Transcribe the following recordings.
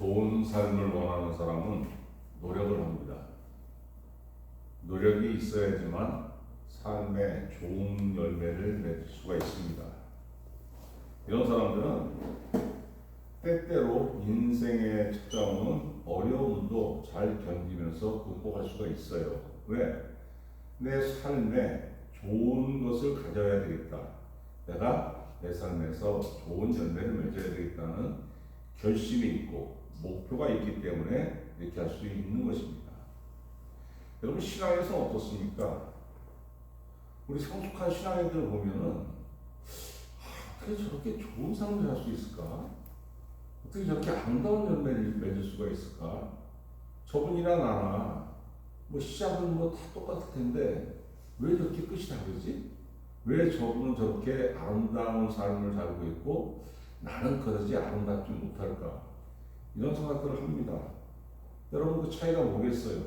좋은 삶을 원하는 사람은 노력을 합니다. 노력이 있어야지만 삶에 좋은 열매를 맺을 수가 있습니다. 이런 사람들은 때때로 인생에 찾아오는 어려움도 잘 견디면서 극복할 수가 있어요. 왜? 내 삶에 좋은 것을 가져야 되겠다. 내가 내 삶에서 좋은 열매를 맺어야 되겠다는 결심이 있고 목표가 있기 때문에 이렇게 할 수 있는 것입니다. 여러분, 신앙에서 어떻습니까? 우리 성숙한 신앙인들을 보면은 어떻게 저렇게 좋은 삶을 살 수 있을까? 어떻게 저렇게 아름다운 열매를 맺을 수가 있을까? 저분이나 나나 뭐 시작은 뭐 다 똑같을 텐데 왜 저렇게 끝이 다르지? 왜 저분은 저렇게 아름다운 삶을 살고 있고 나는 그러지 아름답지 못할까? 이런 생각들을 합니다. 여러분, 그 차이가 뭐겠어요?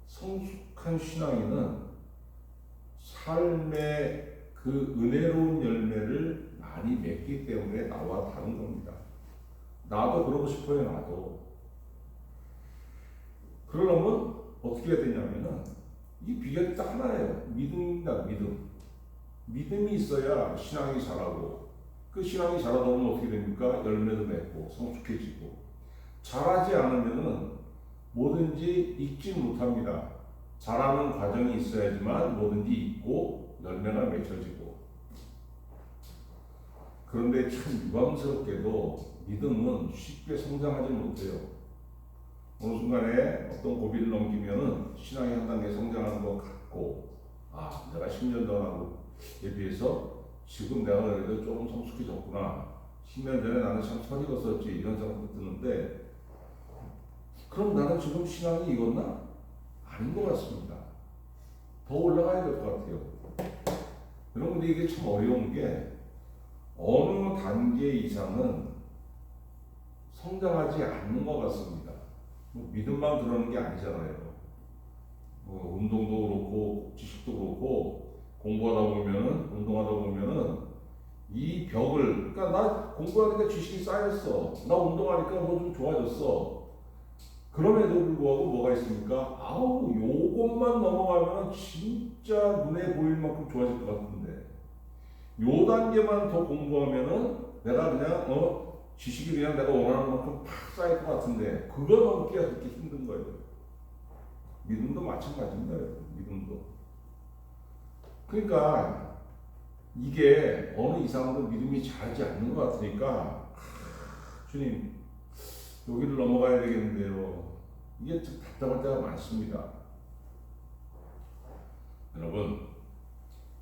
성숙한 신앙인은 삶의 그 은혜로운 열매를 많이 맺기 때문에 나와 다른 겁니다. 나도 그러고 싶어요. 나도. 그러려면 어떻게 해야 되냐면은 이 비결이 딱 하나예요. 믿음입니다. 믿음이 있어야 신앙이 자라고, 그 신앙이 자라다 보면 어떻게 됩니까? 열매도 맺고 성숙해지고. 자라지 않으면은 뭐든지 익지 못합니다. 자라는 과정이 있어야지만 뭐든지 익고 열매가 맺혀지고. 그런데 참 유감스럽게도 믿음은 쉽게 성장하지 못해요. 어느 순간에 어떤 고비를 넘기면은 신앙이 한 단계 성장하는 것 같고, 내가 10년 전하고에 비해서 지금 내가 그래도 조금 성숙해졌구나. 10년 전에 나는 참 선이 걷었지. 이런 생각도 드는데, 그럼 나는 지금 신앙이 익었나? 아닌 것 같습니다. 더 올라가야 될 것 같아요. 여러분, 이게 참 어려운 게 어느 단계 이상은 성장하지 않는 것 같습니다. 믿음만 그러는 게 아니잖아요. 운동도 그렇고 지식도 그렇고 공부하다 보면은, 운동하다 보면은 이 벽을, 그러니까 나 공부하니까 지식이 쌓였어, 나 운동하니까 뭐 좀 좋아졌어. 그럼에도 불구하고 뭐가 있습니까? 요것만 넘어가면 진짜 눈에 보일 만큼 좋아질 것 같은데, 요 단계만 더 공부하면은 내가 그냥 지식이 그냥 내가 원하는 만큼 팍 쌓일 것 같은데, 그거 넘기가 그렇게 힘든 거예요. 믿음도 마찬가지입니다. 믿음도. 그러니까 이게 어느 이상으로 믿음이 자라지 않는 것 같으니까, 주님, 여기를 넘어가야 되겠는데요. 이게 좀 답답할 때가 많습니다. 여러분,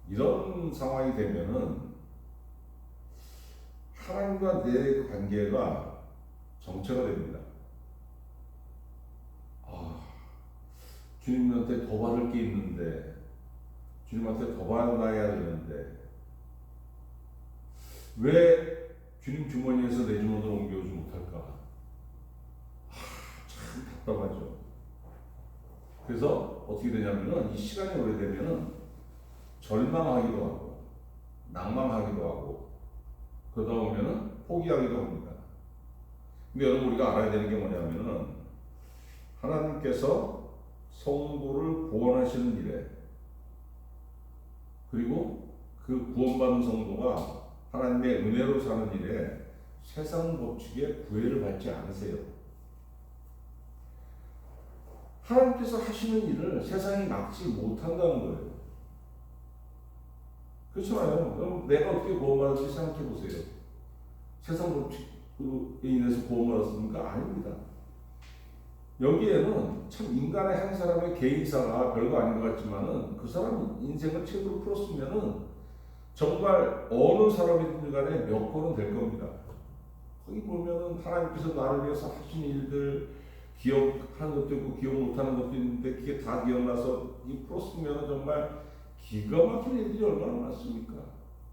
이런 상황이 되면은 하나님과 내 관계가 정체가 됩니다. 주님한테 더 받을 게 있는데, 주님한테 더 받아야 되는데, 왜 주님 주머니에서 내 주머니로 옮겨오지 못할까? 참 답답하죠. 그래서 어떻게 되냐면은 이 시간이 오래되면은 절망하기도 하고, 낭망하기도 하고, 그러다 보면은 포기하기도 합니다. 근데 여러분, 우리가 알아야 되는 게 뭐냐면은 하나님께서 성도를 구원하시는 일에, 그리고 그 구원받은 성도가 하나님의 은혜로 사는 일에 세상 법칙에 구애를 받지 않으세요. 하나님께서 하시는 일을 세상이 막지 못한다는 거예요. 그렇잖아요. 그럼 내가 어떻게 구원받을지 생각해 보세요. 세상 법칙으로 인해서 구원받았습니까? 아닙니다. 여기에는 참 인간의 한 사람의 개인사가 별거 아닌 것 같지만은, 그 사람 인생을 책으로 풀었으면은 정말 어느 사람이든 간에 몇 권은 될 겁니다. 거기 보면은 하나님께서 나를 위해서 하신 일들, 기억하는 것도 있고 기억 못하는 것도 있는데, 그게 다 기억나서 이 풀었으면 정말 기가 막힌 일들이 얼마나 많습니까?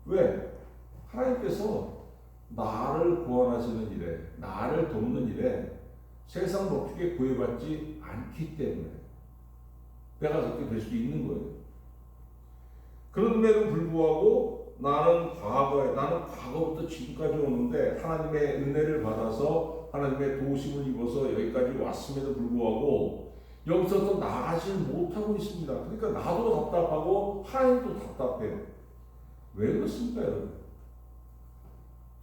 왜? 하나님께서 나를 구원하시는 일에, 나를 돕는 일에 세상 법칙에 구애받지 않기 때문에 내가 그렇게 될 수 있는 거예요. 그런데도 불구하고 나는 과거부터 지금까지 오는데 하나님의 은혜를 받아서 하나님의 도우심을 입어서 여기까지 왔음에도 불구하고 여기서 더 나아가지 못하고 있습니다. 그러니까 나도 답답하고 하나님도 답답해요. 왜 그렇습니까, 여러분?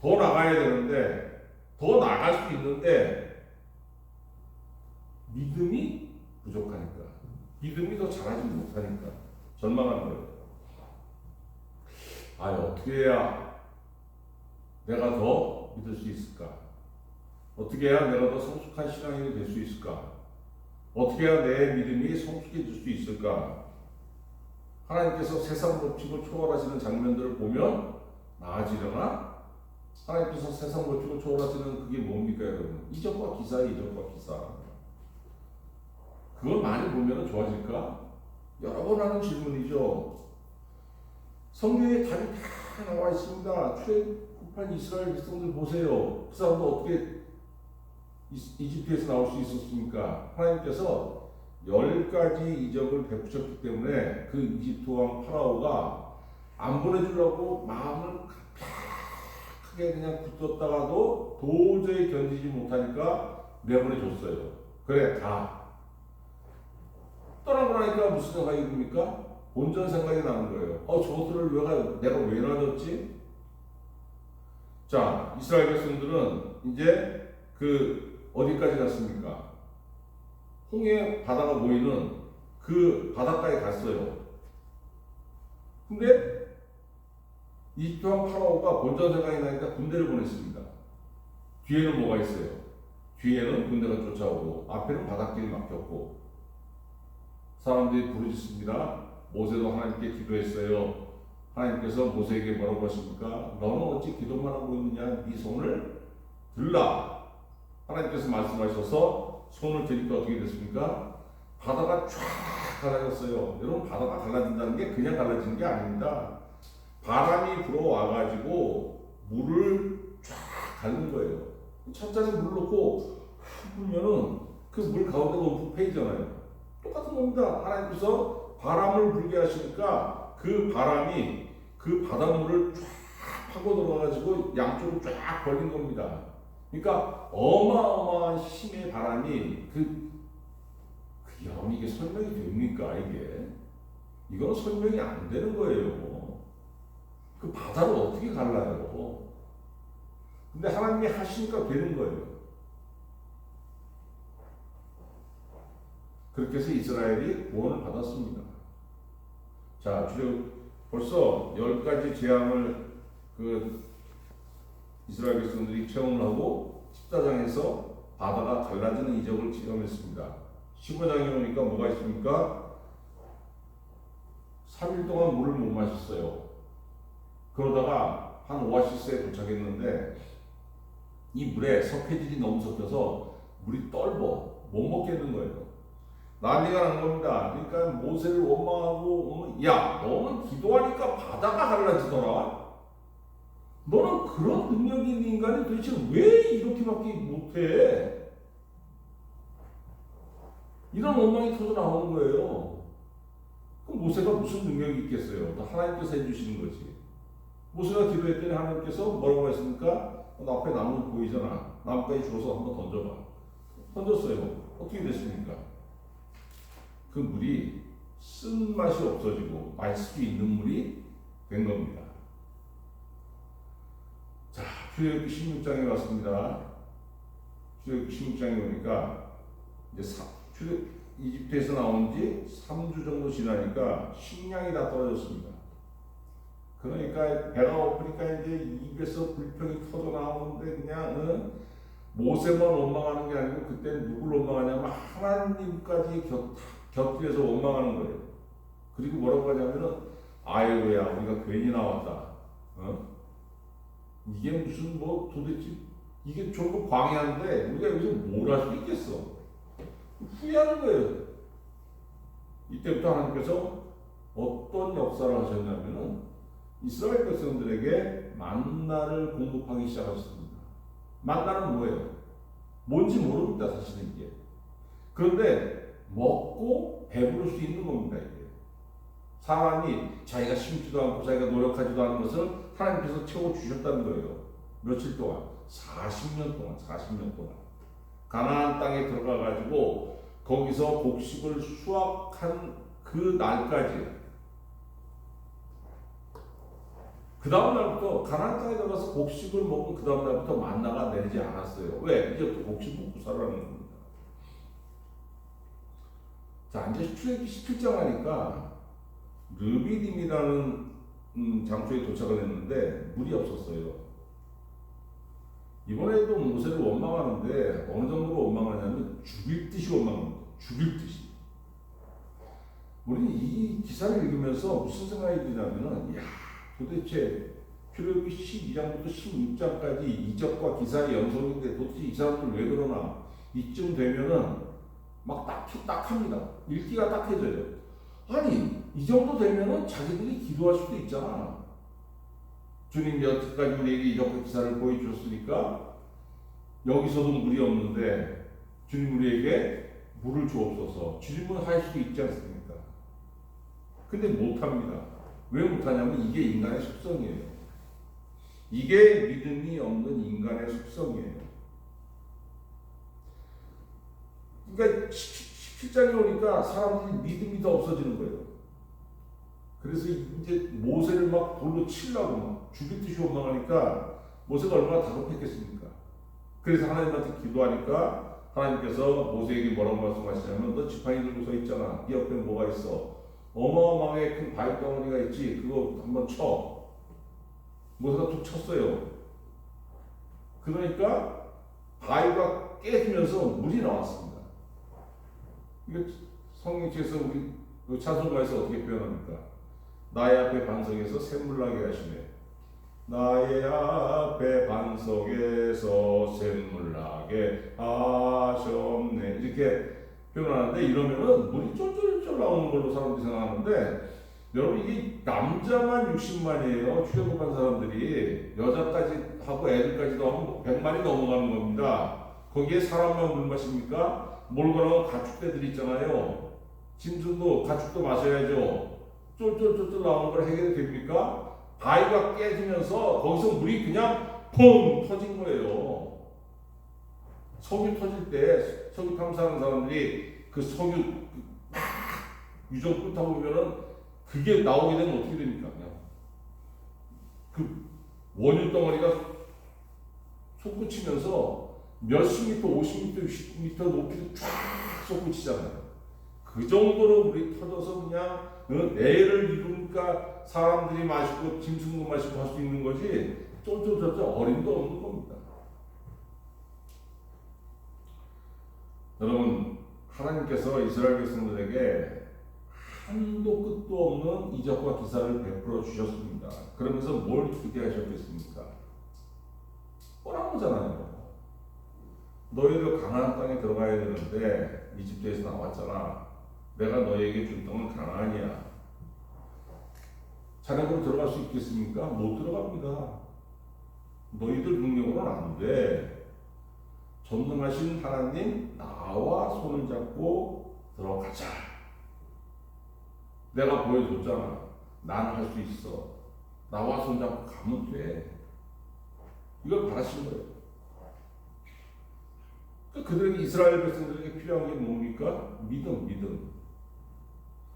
더 나가야 되는데, 더 나갈 수 있는데 믿음이 부족하니까, 믿음이 더 잘하지 못하니까 절망하는 거예요. 어떻게 해야 내가 더 믿을 수 있을까? 어떻게 해야 내가 더 성숙한 신앙인이 될 수 있을까? 어떻게 해야 내 믿음이 성숙해질 수 있을까? 하나님께서 세상 법칙을 초월하시는 장면들을 보면 나아지려나? 하나님께서 세상 법칙을 초월하시는 그게 뭡니까, 여러분? 이적과 기사예요, 이적과 기사. 그걸 많이 보면 좋아질까? 여러 번 하는 질문이죠. 성경에 답이 다 나와 있습니다. 출애굽한 이스라엘 백성들 보세요. 그 사람도 어떻게 이집트에서 나올 수 있었습니까? 하나님께서 10가지 이적을 베푸셨기 때문에 그 이집트 왕 파라오가 안 보내주려고 마음을 크게 그냥 굳었다가도 도저히 견디지 못하니까 내보내줬어요. 그래, 가. 떠나고 나니까 무슨 생각이 듭니까? 본전 생각이 나는 거예요. 저것들을 내가 왜 놔뒀지? 자, 이스라엘 백성들은 이제 어디까지 갔습니까? 홍해 바다가 보이는 그 바닷가에 갔어요. 근데 이집트 왕 파라오가 본전 생각이 나니까 군대를 보냈습니다. 뒤에는 뭐가 있어요? 뒤에는 군대가 쫓아오고 앞에는 바닷길이 막혔고 사람들이 부르짖습니다. 모세도 하나님께 기도했어요. 하나님께서 모세에게 뭐라고 하십니까? 너는 어찌 기도만 하고 있느냐? 네 손을 들라. 하나님께서 말씀하셔서 손을 드니까 어떻게 됐습니까? 바다가 쫙 갈라졌어요. 여러분, 바다가 갈라진다는 게 그냥 갈라지는 게 아닙니다. 바람이 불어와가지고 물을 쫙 갈는 거예요. 천장에 물 넣고 불면은 그 물 가운데가 움푹 패이잖아요. 똑같은 겁니다. 하나님께서 바람을 불게 하시니까 그 바람이 그 바닷물을 쫙 파고 들어가가지고 양쪽으로 쫙 벌린 겁니다. 그러니까 어마어마한 힘의 바람이 여러분, 이게 설명이 됩니까? 이건 설명이 안 되는 거예요. 그 바다를 어떻게 갈라요? 근데 하나님이 하시니까 되는 거예요. 그렇게 해서 이스라엘이 구원을 받았습니다. 자, 벌써 10가지 재앙을 이스라엘 백성들이 체험을 하고 14장에서 바다가 갈라지는 이적을 체험했습니다. 15장에 오니까 뭐가 있습니까? 3일 동안 물을 못 마셨어요. 그러다가 한 오아시스에 도착했는데 이 물에 석회질이 너무 섞여서 물이 떫어 못 먹겠는 거예요. 난리가 난 겁니다. 그러니까 모세를 원망하고, 야, 너는 기도하니까 바다가 갈라지더라. 너는 그런 능력이 있는 인간이 도대체 왜 이렇게밖에 못해? 이런 원망이 터져 나오는 거예요. 그럼 모세가 무슨 능력이 있겠어요? 하나님께서 해주시는 거지. 모세가 기도했더니 하나님께서 뭐라고 했습니까? 너 앞에 나무 보이잖아. 나무까지 주워서 한번 던져봐. 던졌어요. 어떻게 됐습니까? 그 물이 쓴맛이 없어지고 마실 수 있는 물이 된 겁니다. 자, 출애굽기 16장에 왔습니다. 출애굽기 16장에 오니까 이제 이집트에서 나온 지 3주 정도 지나니까 식량이 다 떨어졌습니다. 그러니까 배가 고프니까 이제 입에서 불평이 터져 나오는데 그냥 모세만 원망하는 게 아니고 그때 누굴 원망하냐면 하나님까지 곁들여서 원망하는 거예요. 그리고 뭐라고 하냐면은 아이고야 우리가 괜히 나왔다. 이게 무슨 도대체 이게 전부 광야인데 우리가 여기서 뭘 할 수 있겠어? 후회하는 거예요. 이때부터 하나님께서 어떤 역사를 하셨냐면은 이스라엘 백성들에게 만나를 공급하기 시작하셨습니다. 만나는 뭐예요? 뭔지 모릅니다, 사실은 이게. 그런데 먹고 배부를 수 있는 겁니다, 이게. 사람이 자기가 심지도 않고 자기가 노력하지도 않은 것을 하나님께서 채워주셨다는 거예요. 며칠 동안? 40년 동안. 40년 동안. 가나안 땅에 들어가가지고 거기서 곡식을 수확한 그 날까지, 그 다음 날부터 가나안 땅에 들어가서 곡식을 먹은 그 다음 날부터 만나가 내리지 않았어요. 왜? 이제 또 곡식 먹고 살아라는 겁니다. 자, 이제 출애굽기 17장 하니까 르비딤이라는 장소에 도착을 했는데 물이 없었어요. 이번에도 모세를 원망하는데 어느 정도로 원망하냐면 죽일 듯이 원망합니다. 죽일 듯이. 우리는 이 기사를 읽으면서 무슨 생각이 드냐면은, 야, 도대체 출애굽기 12장부터 16장까지 이적과 기사의 연속인데 도대체 이 사람들 왜 그러나? 이쯤 되면은 막 딱합니다. 읽기가 딱해져요. 아니, 이 정도 되면은 자기들이 기도할 수도 있잖아. 주님 여태까지 우리에게 이적과 기사를 보여주셨으니까 여기서도 물이 없는데 주님 우리에게 물을 주옵소서. 질문할 수도 있지 않습니까? 근데 못합니다. 왜 못하냐면 이게 인간의 속성이에요. 이게 믿음이 없는 인간의 속성이에요. 그러니까 17장에 오니까 사람들이 믿음이 더 없어지는 거예요. 그래서 이제 모세를 막 돌로 치려고 막 죽일 듯이 원망하니까 모세가 얼마나 다급했겠습니까? 그래서 하나님한테 기도하니까 하나님께서 모세에게 뭐라고 말씀하시냐면, 너 지팡이 들고 서 있잖아. 네 옆에 뭐가 있어? 어마어마하게 큰 바위 덩어리가 있지. 그거 한번 쳐. 모세가 툭 쳤어요. 그러니까 바위가 깨지면서 물이 나왔습니다. 이게 성경책에서 우리 찬송가에서 어떻게 표현합니까? 나의 앞에 반석에서 샘물 나게 하시네. 나의 앞에 반석에서 샘물 나게 하셨네. 이렇게 표현하는데, 이러면은 물이 쫄쫄쫄 나오는 걸로 사람들이 생각하는데, 여러분 이게 남자만 60만이에요. 출애굽한 사람들이. 여자까지 하고 애들까지도 하면 100만이 넘어가는 겁니다. 거기에 사람만 물 마십니까? 몰고 가축대들 있잖아요. 짐승도 가축도 마셔야죠. 쫄쫄쫄쫄 나오는 걸 해결이 됩니까? 바위가 깨지면서 거기서 물이 그냥 펑 터진 거예요. 석유 터질 때 석유 탐사하는 사람들이 그 석유 막 유정 끓다 보면은 그게 나오게 되면 어떻게 됩니까? 그냥 그 원유 덩어리가 솟구치면서 몇십 미터, 50미터, 60미터 높이로 쫙 솟구치잖아요. 그 정도로 물이 터져서 그냥 애를 이루니까 사람들이 마시고 짐승도 마시고 할 수 있는 거지 쫄쫄쫄쫄 어림도 없는 겁니다. 여러분, 하나님께서 이스라엘 백성들에게 한도 끝도 없는 이적과 기사를 베풀어 주셨습니다. 그러면서 뭘 기대하셨겠습니까? 뻔한 거잖아요. 너희들 가나안 땅에 들어가야 되는데 이집트에서 나왔잖아. 내가 너희에게 준 땅은 가나안이야. 자네들 들어갈 수 있겠습니까? 못 들어갑니다. 너희들 능력으로는 안 돼. 전능하신 하나님, 나와 손을 잡고 들어가자. 내가 보여줬잖아. 난 할 수 있어. 나와 손 잡고 가면 돼. 이걸 바라신 거예요. 그들에게, 이스라엘 백성들에게 필요한 게 뭡니까? 믿음.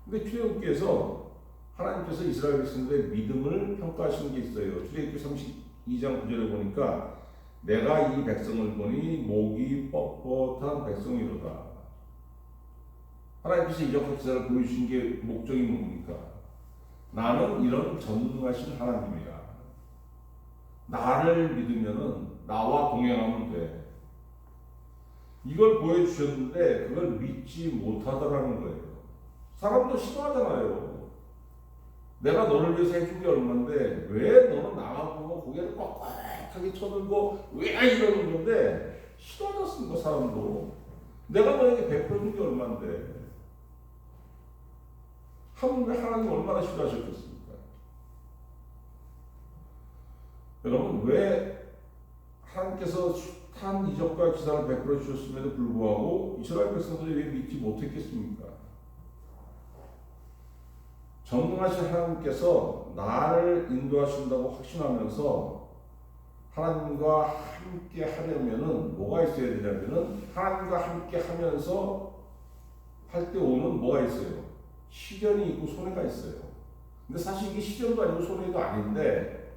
근데 출애굽기에서 하나님께서 이스라엘 백성들의 믿음을 평가하시는 게 있어요. 출애굽기 32장 9절에 보니까 내가 이 백성을 보니 목이 뻣뻣한 백성이로다. 하나님께서 이적과 기사를 보여주신 게 목적이 뭡니까? 나는 이런 전능하신 하나님이야. 나를 믿으면은 나와 동행하면 돼. 이걸 보여주셨는데 그걸 믿지 못하더라는 거예요. 사람도 싫어하잖아요. 내가 너를 위해서 해준 게 얼마인데 왜 너는 나만 보고 고개를 꽉꽉하게 쳐들고 왜 이러는 건데 싫어졌습니까? 사람도. 내가 너에게 베풀어준 게 얼마인데. 하나님 얼마나 싫어하셨겠습니까? 여러분, 왜 하나님께서 숱한 이적과 기사를 베풀어 주셨음에도 불구하고 이스라엘 백성들이 왜 믿지 못했겠습니까? 전능하신 하나님께서 나를 인도하신다고 확신하면서 하나님과 함께 하려면은 뭐가 있어야 되냐면은 하나님과 함께 하면서 할 때 오는 뭐가 있어요? 시련이 있고 손해가 있어요. 근데 사실 이게 시련도 아니고 손해도 아닌데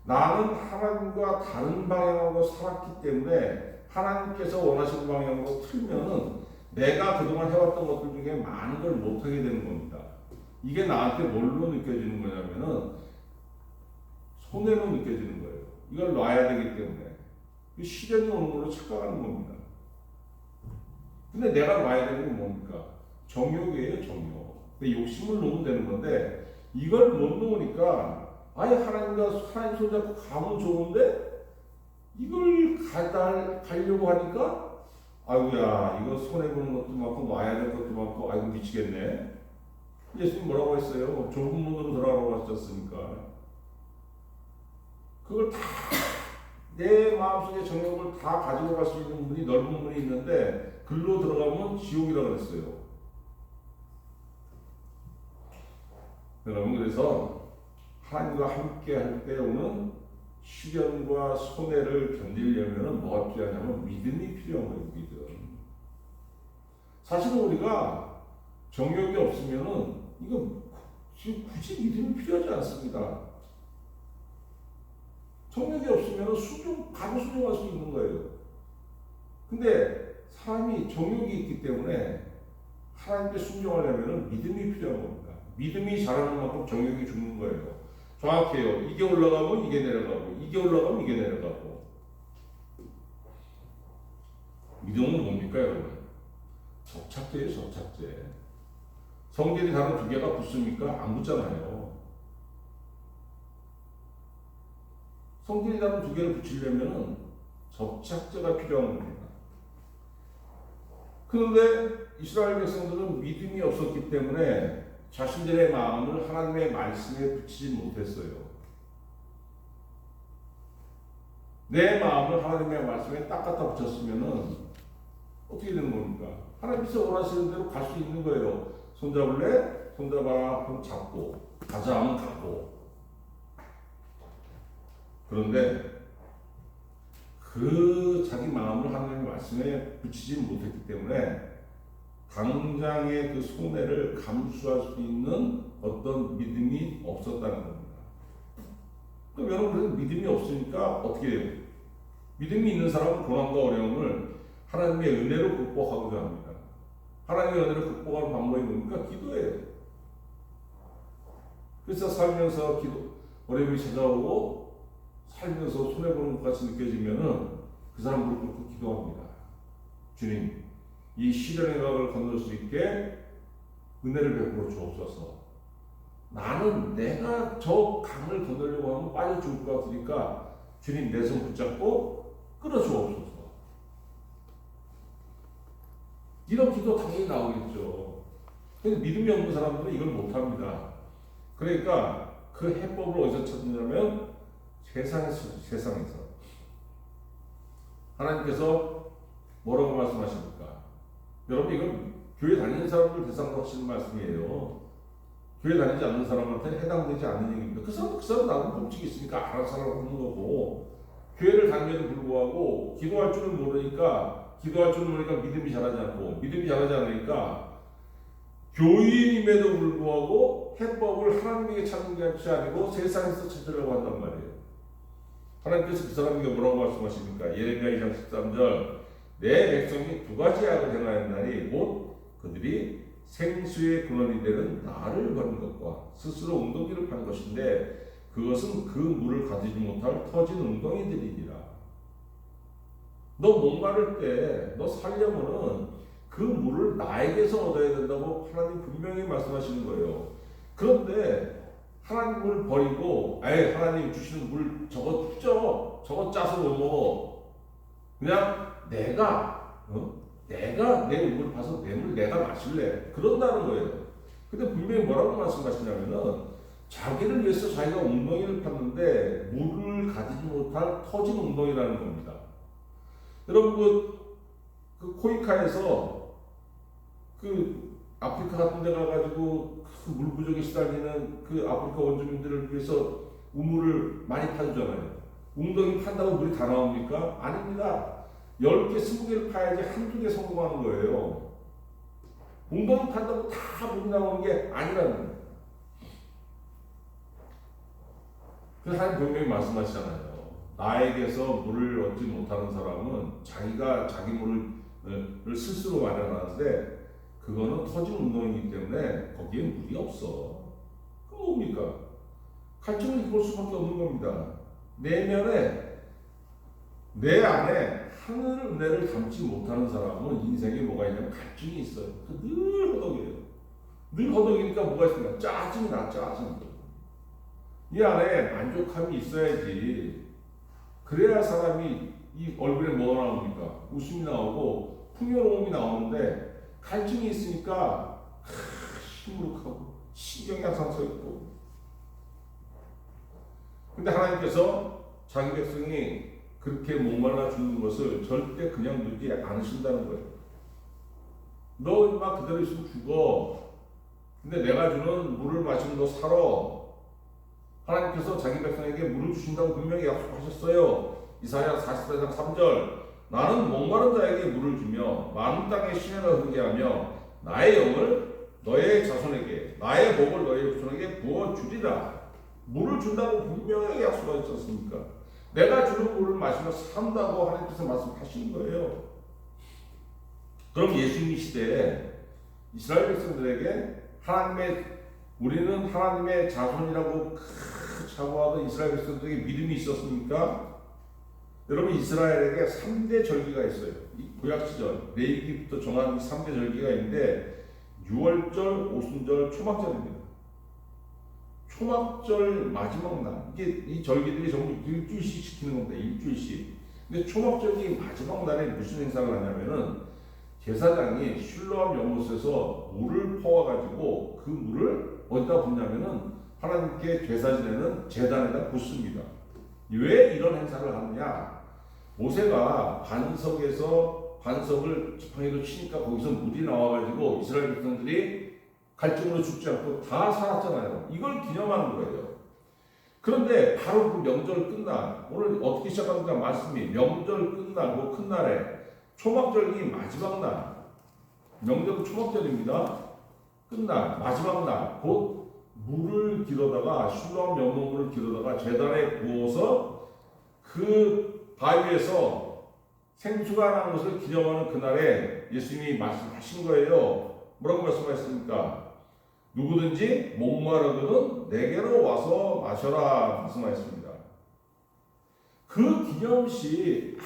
나는 하나님과 다른 방향으로 살았기 때문에 하나님께서 원하시는 방향으로 틀면은 내가 그동안 해왔던 것들 중에 많은 걸 못하게 되는 겁니다. 이게 나한테 뭘로 느껴지는 거냐면은 손해로 느껴지는 거예요. 이걸 놔야 되기 때문에 시련이 오는 걸로 착각하는 겁니다. 근데 내가 놔야 되는 게 뭡니까? 정욕이에요, 정욕. 근데 욕심을 놓으면 되는 건데 이걸 못 놓으니까 아예 하나님 손잡고 가면 좋은데 이걸 가려고 하니까 아이고야 이거 손해보는 것도 많고 놔야 될 것도 많고 아이고 미치겠네. 예수님 뭐라고 했어요? 좁은 문으로 들어가라고 하셨으니까 그걸 다 내 마음속에 정욕을 다 가지고 갈 수 있는 문이 넓은 문이 있는데 글로 들어가면 지옥이라고 그랬어요. 여러분 그래서 하나님과 함께 할 때 오는 시련과 손해를 견디려면 뭐가 필요하냐면 믿음이 필요한 거예요. 믿음. 사실은 우리가 정욕이 없으면은 이거 지금 굳이 믿음이 필요하지 않습니다. 정욕이 없으면 바로 순종할 수 있는 거예요. 근데 사람이 정욕이 있기 때문에 하나님께 순종하려면 믿음이 필요한 겁니다. 믿음이 자라는 만큼 정욕이 죽는 거예요. 정확해요. 이게 올라가면 이게 내려가고 이게 올라가면 이게 내려가고. 믿음은 뭡니까 여러분? 접착제예요. 접착제. 성질이 다른 두 개가 붙습니까? 안 붙잖아요. 성질이 다른 두 개를 붙이려면 접착제가 필요한 겁니다. 그런데 이스라엘 백성들은 믿음이 없었기 때문에 자신들의 마음을 하나님의 말씀에 붙이지 못했어요. 내 마음을 하나님의 말씀에 딱 갖다 붙였으면 어떻게 되는 겁니까? 하나님께서 원하시는 대로 갈 수 있는 거예요. 손잡을래? 손잡아라. 그럼 잡고 가자 하면 가고. 그런데 그 자기 마음을 하나님의 말씀에 붙이지 못했기 때문에 당장의 그 손해를 감수할 수 있는 어떤 믿음이 없었다는 겁니다. 그럼 여러분 믿음이 없으니까 어떻게 해요? 믿음이 있는 사람은 고난과 어려움을 하나님의 은혜로 극복하고자 합니다. 하나님의 은혜로 극복하는 방법이 뭡니까? 기도예요. 그래서 살면서 어려움이 찾아오고 살면서 손해보는 것 같이 느껴지면은 그 사람 무릎 꿇고 기도합니다. 주님, 이 시련의 강을 건널 수 있게 은혜를 베풀어 주옵소서. 나는 내가 저 강을 건너려고 하면 빠져 죽을 것 같으니까 주님 내 손 붙잡고 끌어 주옵소서. 이런 기도 당연히 나오겠죠. 근데 믿음이 없는 사람들은 이걸 못합니다. 그러니까 그 해법을 어디서 찾느냐면 세상에서 하나님께서 뭐라고 말씀하십니까? 여러분 이건 교회 다니는 사람들 대상으로 하시는 말씀이에요. 교회 다니지 않는 사람한테 해당되지 않는 얘기입니다. 그 사람 나름 법칙이 있으니까 알아서 하라고 하는 거고 교회를 다니면도 불구하고 기도할 줄을 모르니까 믿음이 자라지 않고 믿음이 자라지 않으니까 교인임에도 불구하고 해법을 하나님에게 찾는 것이 아니고 세상에서 찾으려고 한단 말이에요. 하나님께서 그 사람에게 뭐라고 말씀하십니까? 예레미야 2장 13절 내 백성이 두 가지 악을 행하였나니 곧 그들이 생수의 근원이 되는 나를 버린 것과 스스로 웅덩이를 판 것인데 그것은 그 물을 가지지 못할 터진 웅덩이들이니라. 너 목마를 때 너 살려면은 그 물을 나에게서 얻어야 된다고 하나님 분명히 말씀하시는 거예요. 그런데 하나님을 버리고 하나님 주시는 물 저거 푸죠. 저거 짜서 못 먹어. 그냥 내가 내 물을 봐서 내 물 내가 마실래. 그런다는 거예요. 근데 분명히 뭐라고 말씀하시냐면은 자기를 위해서 자기가 웅덩이를 팠는데 물을 가지지 못할 터진 웅덩이라는 겁니다. 여러분 그 코이카에서 그 아프리카 같은 데 가가지고 그 물 부족에 시달리는 그 아프리카 원주민들을 위해서 우물을 많이 파주잖아요. 웅덩이 판다고 물이 다 나옵니까? 아닙니다. 10개, 20개를 파야지 한두 개 성공하는 거예요. 웅덩이 판다고 다 물이 나오는 게 아니라는 거예요. 그래서 하나님 분명히 말씀하시잖아요. 나에게서 물을 얻지 못하는 사람은 자기가 자기 물을 스스로 마련하는데 그거는 터진 운동이기 때문에 거기에 물이 없어. 그럼 뭡니까? 갈증을 입을 수밖에 없는 겁니다. 내면에 내 안에 하늘 은혜를 담지 못하는 사람은 인생에 뭐가 있냐면 갈증이 있어요. 늘 허덕이에요. 늘 허덕이니까 뭐가 있습니까? 짜증이 나, 짜증. 이 안에 만족함이 있어야지. 그래야 사람이 이 얼굴에 뭐가 나옵니까? 웃음이 나오고 풍요로움이 나오는데 갈증이 있으니까 시무룩하고 신경이 항상 서 있고. 근데 하나님께서 자기 백성이 그렇게 목말라 죽는 것을 절대 그냥 두지 않으신다는 거예요. 너 인마 그대로 있으면 죽어. 근데 내가 주는 물을 마시면 너 살아. 하나님께서 자기 백성에게 물을 주신다고 분명히 약속하셨어요. 이사야 44장 3절. 나는 목마른 자에게 물을 주며 마른 땅에 시내가 흐르게 하며 나의 영을 너의 자손에게 나의 복을 너의 후손에게 부어주리라. 물을 준다고 분명하게 약속하셨지 않습니까? 내가 주는 물을 마시며 산다고 하나님께서 말씀하신 거예요. 그럼 예수님 시대에 이스라엘 백성들에게 우리는 하나님의 자손이라고 자부하던 이스라엘 백성들에게 믿음이 있었습니까? 여러분, 이스라엘에게 3대 절기가 있어요. 구약 시절 레위기부터 정한 3대 절기가 있는데 유월절, 오순절, 초막절입니다. 초막절 마지막 날, 이게 이 절기들이 전부 일주일씩 지키는 겁니다. 일주일씩. 근데 초막절이 마지막 날에 무슨 행사를 하냐면은 제사장이 실로암 연못에서 물을 퍼와가지고 그 물을 어디다 붓냐면은 하나님께 제사 지내는 제단에다 붓습니다. 왜 이런 행사를 하느냐? 모세가 반석을 지팡이로 치니까 거기서 물이 나와가지고 이스라엘 백성들이 갈증으로 죽지 않고 다 살았잖아요. 이걸 기념하는 거예요. 그런데 바로 그 명절 끝날, 오늘 어떻게 시작합니까? 말씀이 명절 끝나고 큰 날에 초막절기 마지막 날, 명절은 초막절입니다. 끝날 마지막 날, 곧 물을 길어다가 실로암 연못물을 길어다가 제단에 부어서 그 바위에서 생수가 나는 것을 기념하는 그날에 예수님이 말씀하신 거예요. 뭐라고 말씀하셨습니까? 누구든지 목마르거든 내게로 와서 마셔라 말씀하셨습니다. 그 기념식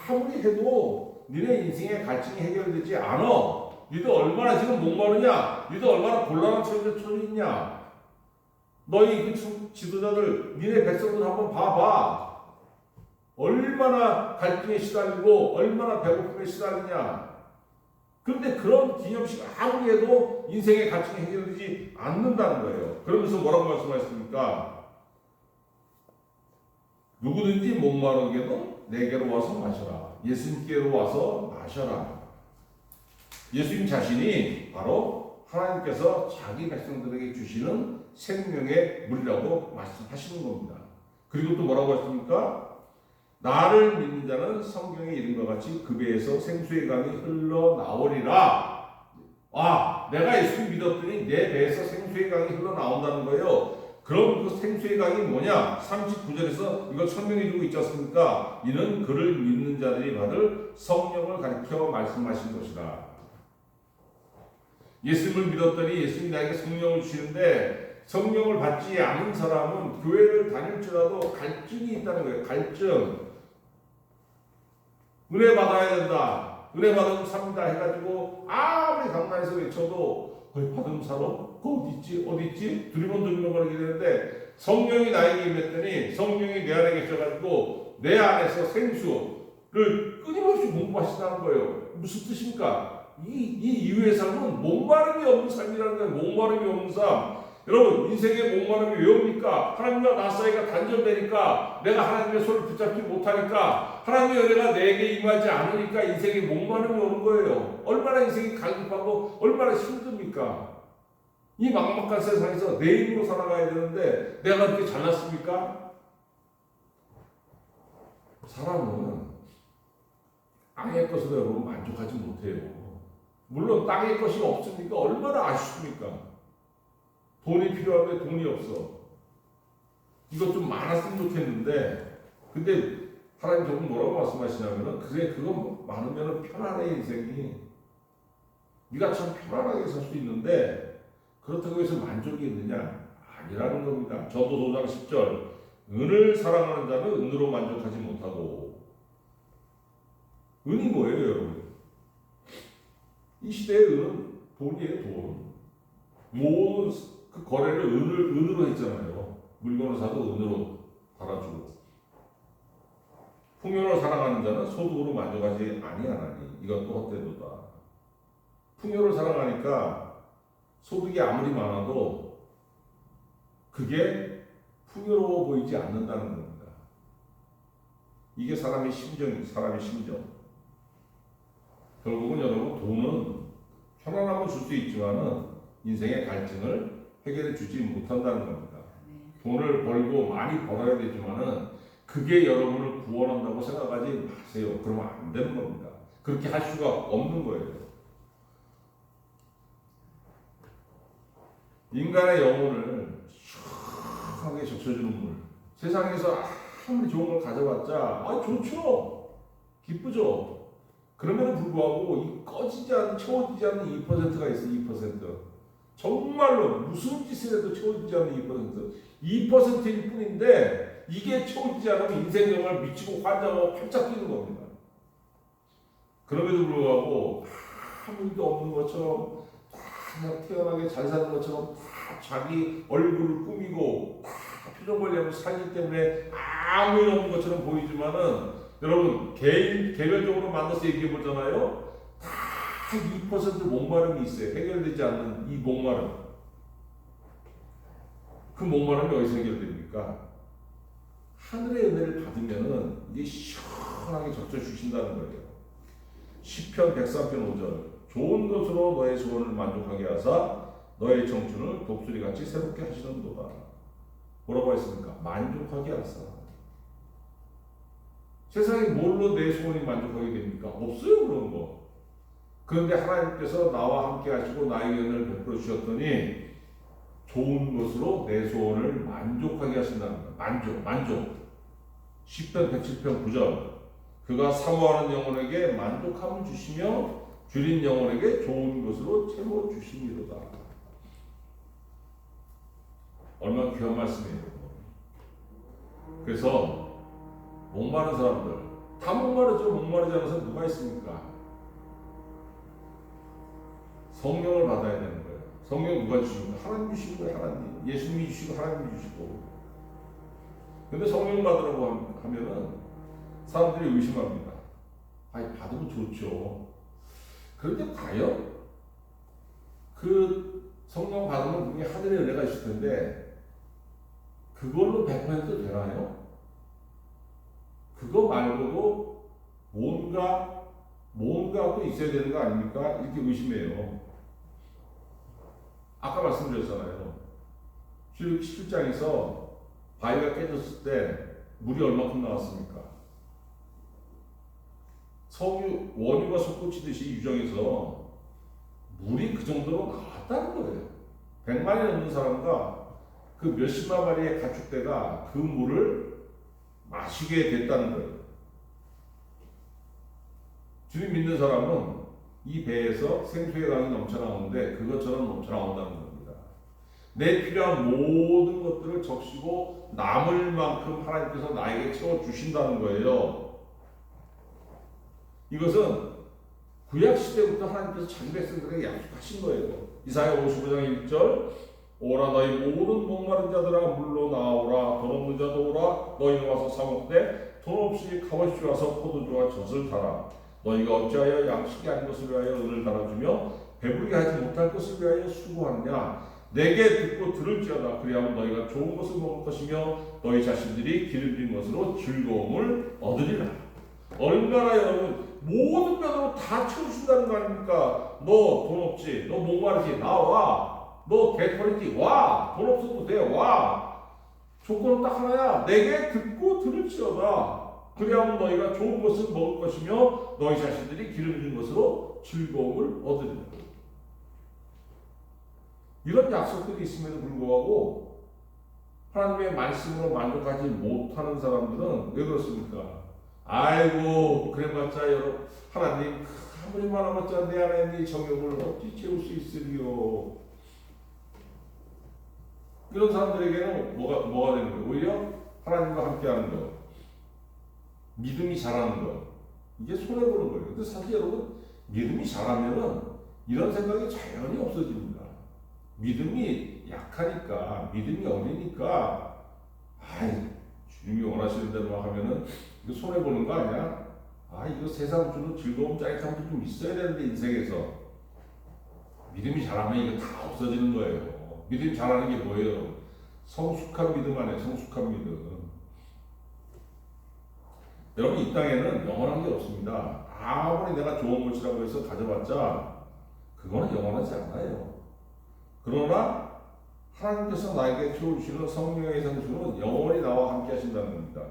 아무리 해도 니네 인생의 갈증이 해결되지 않아. 니들 얼마나 지금 목마르냐? 니들 얼마나 곤란한 처지에 있냐? 너희 그 지도자들, 니네 백성들 한번 봐봐. 얼마나 갈증에 시달리고 얼마나 배고픔에 시달리냐? 그런데 그런 기념식 아무리 해도 인생의 갈증이 해결되지 않는다는 거예요. 그러면서 뭐라고 말씀하셨습니까? 누구든지 목마르게도 내게로 와서 마셔라. 예수님께로 와서 마셔라. 예수님 자신이 바로 하나님께서 자기 백성들에게 주시는 생명의 물이라고 말씀하시는 겁니다. 그리고 또 뭐라고 했습니까? 나를 믿는 자는 성경에 이른과 같이 그 배에서 생수의 강이 흘러나오리라. 내가 예수님 믿었더니 내 배에서 생수의 강이 흘러나온다는 거예요. 그럼 그 생수의 강이 뭐냐? 39절에서 이걸 설명해 주고 있지 않습니까? 이는 그를 믿는 자들이 받을 성령을 가리켜 말씀하신 것이다. 예수님을 믿었더니 예수님이 나에게 성령을 주시는데 성령을 받지 않은 사람은 교회를 다닐지라도 갈증이 있다는 거예요. 갈증. 은혜 받아야 된다. 은혜 받으면 삽니다. 해가지고 아무리 강단에서 외쳐도 거기 받으면 살아? 그거 어디 있지? 두리번거리게 되는데 성령이 나에게 임했더니 성령이 내 안에 계셔가지고 내 안에서 생수를 끊임없이 공부하시다는 거예요. 무슨 뜻입니까? 이 이후의 삶은 목마름이 없는 삶이라는 거예요. 목마름이 없는 삶. 여러분 인생의 목마름이 왜 옵니까? 하나님과 나 사이가 단절되니까, 내가 하나님의 손을 붙잡지 못하니까, 하나님의 은혜가 내게 임하지 않으니까 인생의 목마름이 오는 거예요. 얼마나 인생이 갈급하고 얼마나 힘듭니까? 이 막막한 세상에서 내 힘으로 살아가야 되는데 내가 그렇게 잘났습니까? 사람은 땅의 것으로 여러분 만족하지 못해요. 물론 땅의 것이 없으니까 얼마나 아쉽습니까? 돈이 필요한데 돈이 없어. 이것 좀 많았으면 좋겠는데, 근데 하나님 저분 뭐라고 말씀하시냐면은, 그래 그거 많으면 편안해 인생이. 네가 참 편안하게 살 수 있는데 그렇다고 해서 만족이 있느냐? 아니라는 겁니다. 전도서 5장 10절, 은을 사랑하는 자는 은으로 만족하지 못하고. 은이 뭐예요 여러분? 이 시대의 은은 돈이에요. 돈. 모든 그 거래를 은으로 했잖아요. 물건을 사도 은으로 달아주고. 풍요를 사랑하는 자는 소득으로 만족하지 아니하나니 이것도 헛되도다. 풍요를 사랑하니까 소득이 아무리 많아도 그게 풍요로워 보이지 않는다는 겁니다. 이게 사람의 심정이에요. 사람의 심정. 결국은 여러분 돈은 편안함을 줄 수 있지만은 인생의 갈증을 해결해 주지 못한다는 겁니다. 돈을 벌고 많이 벌어야 되지만은 그게 여러분을 구원한다고 생각하지 마세요. 그러면 안 되는 겁니다. 그렇게 할 수가 없는 거예요. 인간의 영혼을 시원하게 적셔주는 물. 세상에서 아무리 좋은 걸 가져봤자 좋죠. 기쁘죠. 그럼에도 불구하고 이 꺼지지 않는, 채워지지 않는 2%가 있어요. 2%. 정말로 무슨 짓을 해도 채워지지 않는 2%. 2%일 뿐인데 이게 채워지지 않으면 인생 정말 미치고 환장하고 팔짝 뛰는 겁니다. 그럼에도 불구하고 아무 일도 없는 것처럼 그냥 태어나게 잘 사는 것처럼 자기 얼굴을 꾸미고 표정 관리하면서 살기 때문에 아무 일 없는 것처럼 보이지만은, 여러분 개별적으로 만나서 얘기해 보잖아요. 다 2% 목마름이 있어요. 해결되지 않는 이 목마름. 그 목마름이 어디서 해결됩니까? 하늘의 은혜를 받으면은 이게 시원하게 적셔 주신다는 거예요. 시편 103편 5절, 좋은 것으로 너의 소원을 만족하게 하사 너의 청춘을 독수리같이 새롭게 하시는도다. 뭐라고 했습니까? 만족하게 하사. 세상에 뭘로 내 소원이 만족하게 됩니까? 없어요 그런 거. 그런데 하나님께서 나와 함께 하시고 나에게 은혜를 베풀어 주셨더니 좋은 것으로 내 소원을 만족하게 하신다는 거예요. 만족. 시편 107편 9절, 그가 사모하는 영혼에게 만족함을 주시며 줄인 영혼에게 좋은 것으로 채워 주시리로다. 얼마나 귀한 말씀이에요. 그래서 목마른 사람들, 다 목마르죠. 목마르지 않은 사람 누가 있습니까? 성령을 받아야 되는 거예요. 성령 누가 주십니까? 하나님 주시는 거예요. 하나님. 예수님이 주시고 하나님이 주시고. 근데 성령 받으라고 하면은 사람들이 의심합니다. 받으면 좋죠. 그런데 과연 그 성령 받으면 분명히 하늘의 은혜가 있을 텐데 그걸로 100% 되나요? 그거 말고도 뭔가 또 있어야 되는 거 아닙니까? 이렇게 의심해요. 아까 말씀드렸잖아요. 출애굽 17장에서 바위가 깨졌을 때 물이 얼마큼 나왔습니까? 원유가 솟구치듯이 유정에서 물이 그 정도로 나왔다는 거예요. 100마리 넘는 사람과 그 몇십만 마리의 가축대가 그 물을 마시게 됐다는 거예요. 주님 믿는 사람은 이 배에서 생수의 강이 넘쳐나오는데 그것처럼 넘쳐나온다는 겁니다. 내 필요한 모든 것들을 적시고 남을 만큼 하나님께서 나에게 채워주신다는 거예요. 이것은 구약시대부터 하나님께서 자기 백성들에게 약속하신 거예요. 이사야 55장 1절, 오라 너희 모든 목마른 자들아 물로 나오라, 돈 없는 자도 오라, 너희는 와서 사먹되 돈 없이 값없이 와서 포도주와 젖을 타라. 너희가 어찌하여 양식이 아닌 것을 위하여 은을 달아주며 배부르게 하지 못할 것을 위하여 수고하느냐. 내게 듣고 들을지어다. 그리하면 너희가 좋은 것을 먹을 것이며 너희 자신들이 기름진 것으로 즐거움을 얻으리라. 얼마나 여러분 모든 면으로 다 채우신다는 거 아닙니까? 너 돈 없지? 너 목마르지? 나와. 너 개털이지? 와. 돈 없어도 돼. 와. 조건은 딱 하나야. 내게 듣고 들을지어다. 그리하면 너희가 좋은 것을 먹을 것이며 너희 자신들이 기름진 것으로 즐거움을 얻으리라. 이런 약속들이 있음에도 불구하고 하나님의 말씀으로 만족하지 못하는 사람들은 왜 그렇습니까? 아이고 그래봤자 여러분 하나님 아무리 많아봤자 내 안에 네 정욕을 어찌 채울 수 있으리요. 이런 사람들에게는 뭐가 되는 거예요? 오히려 하나님과 함께하는 거, 믿음이 자라는 거, 이게 손해보는 거예요. 근데 사실 여러분 믿음이 자라면은 이런 생각이 자연히 없어집니다. 믿음이 약하니까, 믿음이 어리니까, 주님이 원하시는 대로 하면은 이거 손해보는 거 아니야? 이거 세상 주는 즐거움, 짜릿함도 좀 있어야 되는데, 인생에서. 믿음이 자라면 이거 다 없어지는 거예요. 믿음이 자라는 게 뭐예요? 성숙한 믿음 안에 성숙한 믿음. 여러분, 이 땅에는 영원한 게 없습니다. 아무리 내가 좋은 것이라고 해서 가져봤자, 그거는 영원하지 않아요. 그러나, 하나님께서 나에게 채워주시는 성령의 생수는 영원히 나와 함께 하신다는 겁니다.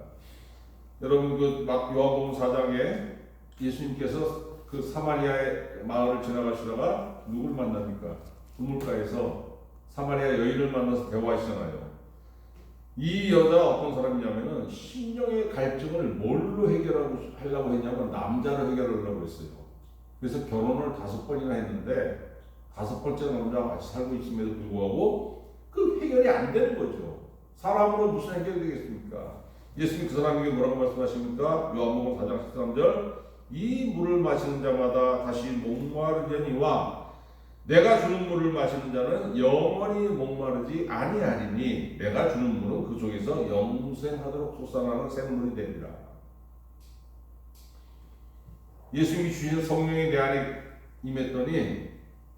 여러분 그 요한복음 4장에 예수님께서 그 사마리아의 마을을 지나가시다가 누굴 만납니까? 우물가에서 사마리아 여인을 만나서 대화하시잖아요. 이 여자 어떤 사람이냐면은 신령의 갈증을 뭘로 하려고 했냐면 남자로 해결하려고 했어요. 그래서 결혼을 5번이나 했는데 5번째 남자와 같이 살고 있음에도 불구하고 그 해결이 안 되는 거죠. 사람으로 무슨 해결이 되겠습니까? 예수님 그 사람에게 뭐라고 말씀하십니까? 요한복음 4장 13절 이 물을 마시는 자마다 다시 목마르려니와 내가 주는 물을 마시는 자는 영원히 목마르지 아니하리니 내가 주는 물은 그 속에서 영생하도록 솟아나는 샘물이 되리라. 예수님이 주신 성령이 내 안에 임했더니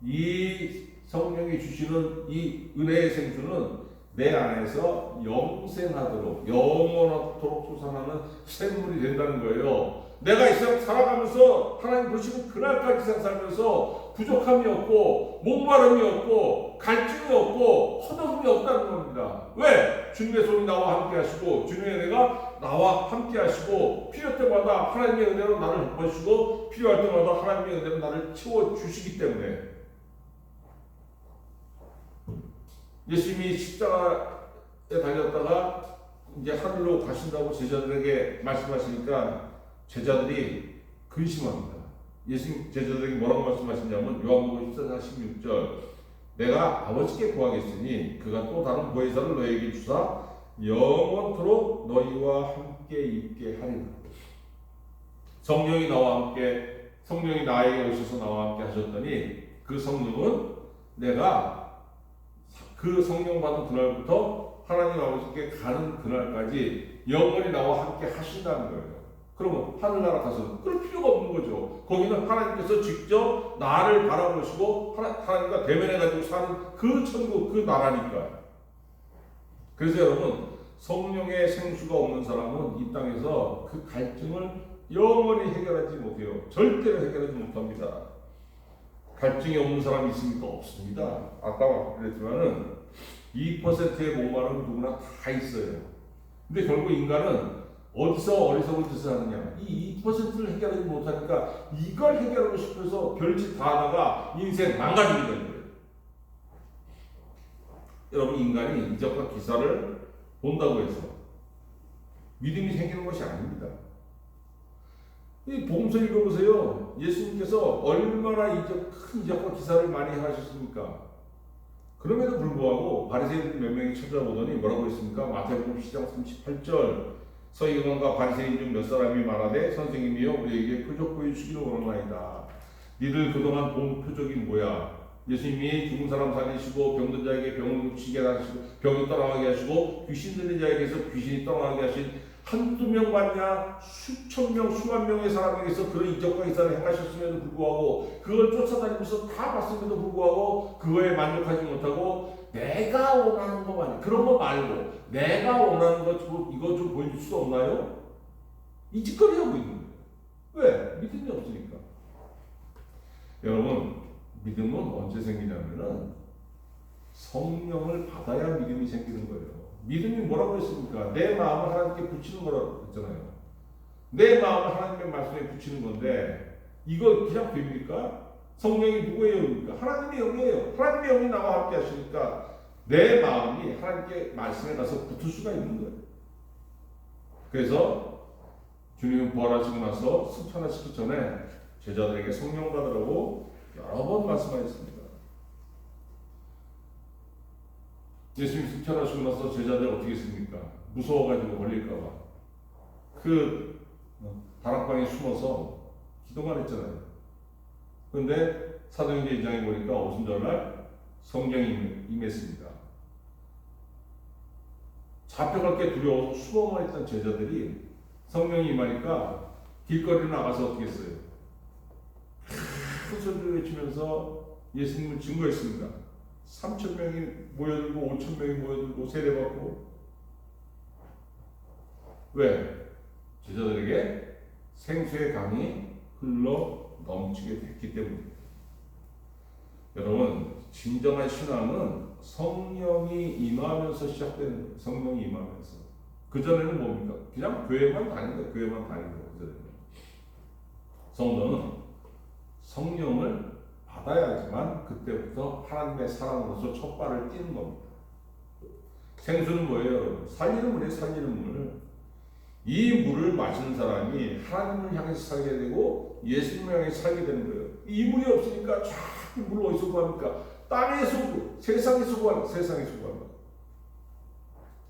이 성령이 주시는 이 은혜의 생수는 내 안에서 영생하도록 영원하도록 솟아나는 샘물이 된다는 거예요. 내가 이 세상 살아가면서 하나님 보시는 그날까지 세상 살면서 부족함이 없고 목마름이 없고 갈증이 없고 허덕임이 없다는 겁니다. 왜? 주님의 손이 나와 함께 하시고 주님의 은혜가 나와 함께 하시고 필요 때마다 하나님의 은혜로 나를 덮어주시고 필요할 때마다 하나님의 은혜로 나를 채워주시기 때문에 예수님이 십자가에 달렸다가 이제 하늘로 가신다고 제자들에게 말씀하시니까 제자들이 근심합니다. 예수님 제자들에게 뭐라고 말씀하시냐면 요한복음 14장 16절 내가 아버지께 구하겠으니 그가 또 다른 보혜사를 너희에게 주사 영원토록 너희와 함께 있게 하리라. 성령이 나와 함께 성령이 나에게 오셔서 나와 함께 하셨더니 그 성령은 내가 그 성령 받은 그날부터 하나님 아버지께 가는 그날까지 영원히 나와 함께 하신다는 거예요. 그러면 하늘나라 가서 그럴 필요가 없는 거죠. 거기는 하나님께서 직접 나를 바라보시고 하나님과 대면해가지고 사는 그 천국, 그 나라니까. 그래서 여러분 성령의 생수가 없는 사람은 이 땅에서 그 갈증을 영원히 해결하지 못해요. 절대로 해결하지 못합니다. 갈증이 없는 사람이 있습니까? 없습니다. 아까 그랬지만은 2%의 목마름은 누구나 다 있어요. 근데 결국 인간은 어디서 어리석은 짓을 하느냐? 이 2%를 해결하지 못하니까 이걸 해결하고 싶어서 별짓 다 하다가 인생 망가지게 되는 거예요. 여러분 인간이 이적과 기사를 본다고 해서 믿음이 생기는 것이 아닙니다. 이 복음서 읽어보세요. 예수님께서 얼마나 큰 이적과 기사를 많이 하셨습니까? 그럼에도 불구하고 바리새인들 몇 명이 찾아오더니 뭐라고 했습니까? 마태복음 10장 38절 서기관과 바리새인 중 몇 사람이 말하되 선생님이여 우리에게 표적 보여주시기를 원하나이다. 니들 그동안 본 표적이 뭐야? 예수님이 죽은 사람 살리시고 병든 자에게 병을 고치게 하시고 병이 떠나가게 하시고 귀신 들린 자에게서 귀신이 떠나가게 하신 한두 명 맞냐? 수천 명, 수만 명의 사람에게서 그런 이적과 기사를 행하셨음에도 불구하고 그걸 쫓아다니면서 다 봤음에도 불구하고 그거에 만족하지 못하고 내가 원하는 것만 그런 거 말고 내가 원하는 것 이거 좀 보여줄 수 없나요? 이 짓거리 하고 있는 거예요. 왜? 믿음이 없으니까. 여러분 믿음은 언제 생기냐면은 성령을 받아야 믿음이 생기는 거예요. 믿음이 뭐라고 했습니까? 내 마음을 하나님께 붙이는 거라고 했잖아요. 내 마음을 하나님의 말씀에 붙이는 건데 이거 그냥 됩니까? 성령이 누구의 영입니까? 하나님의 영이에요. 하나님의 영이 나와 함께 하시니까 내 마음이 하나님께 말씀에 가서 붙을 수가 있는 거예요. 그래서 주님은 부활하시고 나서 승천하시기 전에 제자들에게 성령 받으라고 여러 번 말씀하셨습니다. 예수님 승천하시고 나서 제자들 어떻게 했습니까? 무서워가지고 걸릴까봐 그 다락방에 숨어서 기도만 했잖아요. 그런데 사도행전 2장에 보니까 오순절날 성령이 임했습니다. 잡혀갈 게 두려워서 숨어만 있던 제자들이 성령이 임하니까 길거리로 나가서 어떻게 했어요? 큰 소리를 외치면서 예수님을 증거했습니다. 3,000명이 모여들고 5,000명이 모여들고 세례받고. 왜? 제자들에게 생수의 강이 흘러 넘치게 됐기 때문입니다. 여러분 진정한 신앙은 성령이 임하면서 시작되는 거예요. 성령이 임하면서. 그전에는 뭡니까? 그냥 교회만 다니는 거예요. 교회만 다니는 거예요. 그전에는. 성도는 성령을 받아야지만 그때부터 하나님의 사람으로서 첫 발을 띄는 겁니다. 생수는 뭐예요, 여러분? 살리는 물이에요, 살리는 물. 이 물을 마시는 사람이 하나님을 향해서 살게 되고 예수님을 향해서 살게 되는 거예요. 이 물이 없으니까 자꾸 물을 어디서 구합니까? 땅에서 구해요. 세상에서 구합니다. 세상에서 구합니다.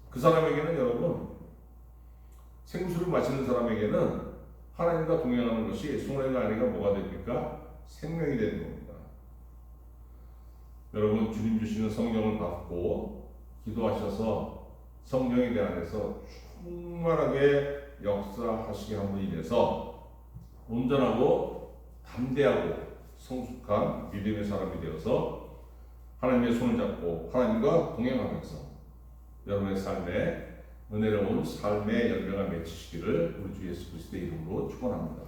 그 사람에게는 여러분 생수를 마시는 사람에게는 하나님과 동행하는 것이 손에 나니가 뭐가 됩니까? 생명이 되는 겁니다. 여러분 주님 주시는 성령을 받고 기도하셔서 성령에 대해서 충만하게 역사하시게 함으로 인해서 온전하고 담대하고 성숙한 믿음의 사람이 되어서 하나님의 손을 잡고 하나님과 동행하면서 여러분의 삶에 은혜로운 삶의 열매가 맺히시기를 우리 주 예수 그리스도의 이름으로 축원합니다.